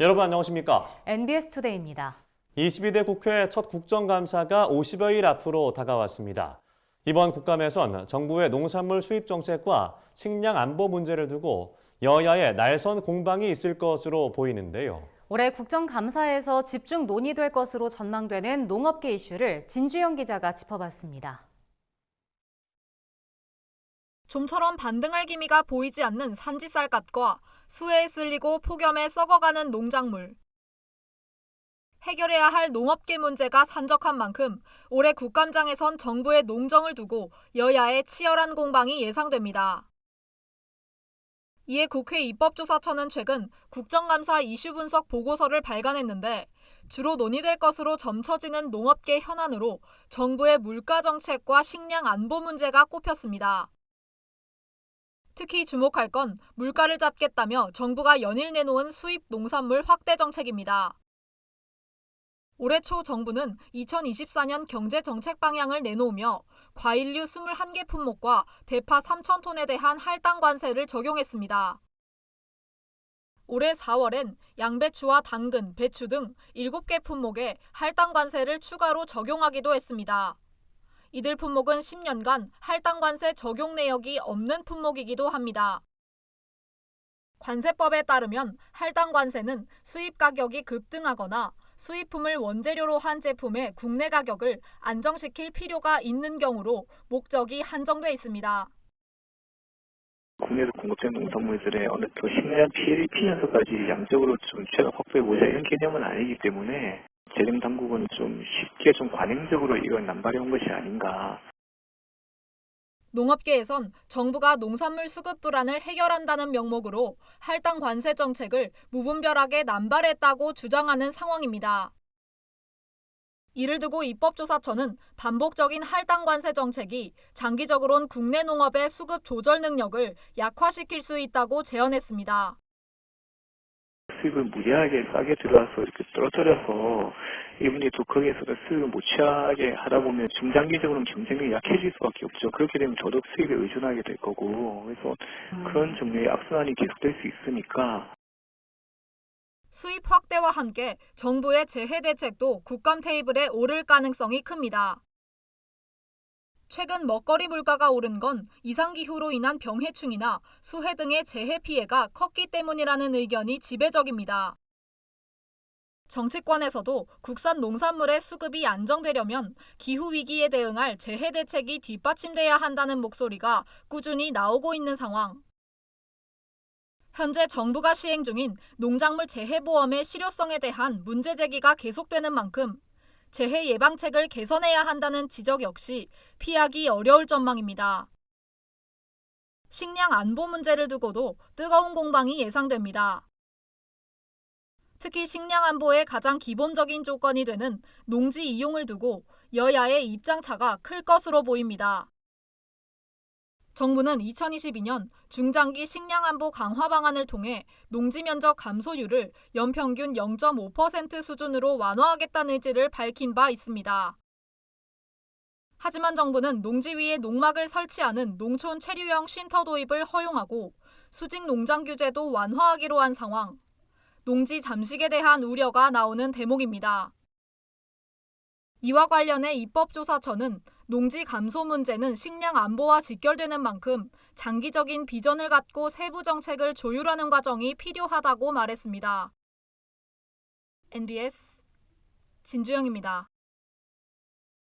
여러분 안녕하십니까? NBS 투데이입니다. 22대 국회 첫 국정감사가 50여일 앞으로 다가왔습니다. 이번 국감에선 정부의 농산물 수입 정책과 식량 안보 문제를 두고 여야의 날선 공방이 있을 것으로 보이는데요. 올해 국정감사에서 집중 논의될 것으로 전망되는 농업계 이슈를 진주영 기자가 짚어봤습니다. 좀처럼 반등할 기미가 보이지 않는 산지쌀값과 수해에 쓸리고 폭염에 썩어가는 농작물. 해결해야 할 농업계 문제가 산적한 만큼 올해 국감장에선 정부의 농정을 두고 여야의 치열한 공방이 예상됩니다. 이에 국회 입법조사처는 최근 국정감사 이슈 분석 보고서를 발간했는데 주로 논의될 것으로 점쳐지는 농업계 현안으로 정부의 물가 정책과 식량 안보 문제가 꼽혔습니다. 특히 주목할 건 물가를 잡겠다며 정부가 연일 내놓은 수입 농산물 확대 정책입니다. 올해 초 정부는 2024년 경제정책 방향을 내놓으며 과일류 21개 품목과 대파 3,000톤에 대한 할당 관세를 적용했습니다. 올해 4월엔 양배추와 당근, 배추 등 7개 품목에 할당 관세를 추가로 적용하기도 했습니다. 이들 품목은 10년간 할당 관세 적용 내역이 없는 품목이기도 합니다. 관세법에 따르면 할당 관세는 수입 가격이 급등하거나 수입품을 원재료로 한 제품의 국내 가격을 안정시킬 필요가 있는 경우로 목적이 한정돼 있습니다. 국내에서 공급되는 농산물들의 어느 그 식량 피해를 피면서까지 양적으로 좀 최대 확보해보자 이런 개념은 아니기 때문에 재정 당국은 좀 쉽게 좀 관행적으로 이걸 남발해온 것이 아닌가. 농업계에선 정부가 농산물 수급 불안을 해결한다는 명목으로 할당 관세 정책을 무분별하게 남발했다고 주장하는 상황입니다. 이를 두고 입법조사처는 반복적인 할당 관세 정책이 장기적으론 국내 농업의 수급 조절 능력을 약화시킬 수 있다고 제언했습니다. 수입을 무리하게 싸게 들어와서 이렇게 떨어뜨려서 이분이 또 거기에서도 수입을 못 취하게 하다 보면 중장기적으로는 경쟁력이 약해질 수밖에 없죠. 그렇게 되면 더더욱 수입에 의존하게 될 거고 그래서 그런 종류의 악순환이 계속될 수 있으니까 수입 확대와 함께 정부의 재해 대책도 국감 테이블에 오를 가능성이 큽니다. 최근 먹거리 물가가 오른 건 이상기후로 인한 병해충이나 수해 등의 재해 피해가 컸기 때문이라는 의견이 지배적입니다. 정치권에서도 국산 농산물의 수급이 안정되려면 기후위기에 대응할 재해 대책이 뒷받침돼야 한다는 목소리가 꾸준히 나오고 있는 상황. 현재 정부가 시행 중인 농작물 재해보험의 실효성에 대한 문제 제기가 계속되는 만큼 재해 예방책을 개선해야 한다는 지적 역시 피하기 어려울 전망입니다. 식량 안보 문제를 두고도 뜨거운 공방이 예상됩니다. 특히 식량 안보의 가장 기본적인 조건이 되는 농지 이용을 두고 여야의 입장차가 클 것으로 보입니다. 정부는 2022년 중장기 식량 안보 강화 방안을 통해 농지 면적 감소율을 연평균 0.5% 수준으로 완화하겠다는 의지를 밝힌 바 있습니다. 하지만 정부는 농지 위에 농막을 설치하는 농촌 체류형 쉼터 도입을 허용하고 수직 농장 규제도 완화하기로 한 상황. 농지 잠식에 대한 우려가 나오는 대목입니다. 이와 관련해 입법조사처는 농지 감소 문제는 식량 안보와 직결되는 만큼 장기적인 비전을 갖고 세부 정책을 조율하는 과정이 필요하다고 말했습니다. NBS 진주영입니다.